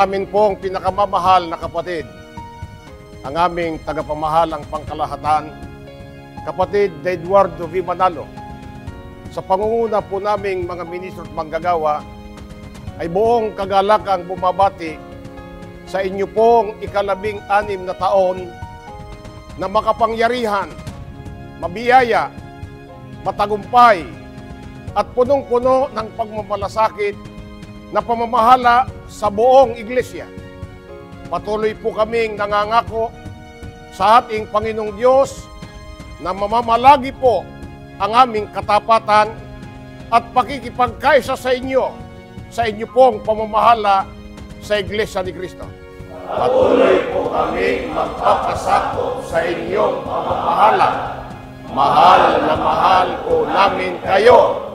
sa amin pong pinakamamahal na kapatid, ang aming tagapamahalang pangkalahatan, kapatid Eduardo V. Manalo. Sa pangunguna po naming mga ministro at manggagawa, ay buong kagalakang bumabati sa inyo pong ika-16 na taon na makapangyarihan, mabiyaya, matagumpay, at punong-puno ng pagmamalasakit na pamamahala sa buong iglesia. Patuloy po kaming nangangako sa ating Panginoong Diyos na mamamalagi po ang aming katapatan at pakikipagkaisa sa inyo pong pamamahala sa Iglesia ni Cristo. Patuloy po kaming magpapasakop sa inyong pamamahala. Mahal na mahal po namin kayo.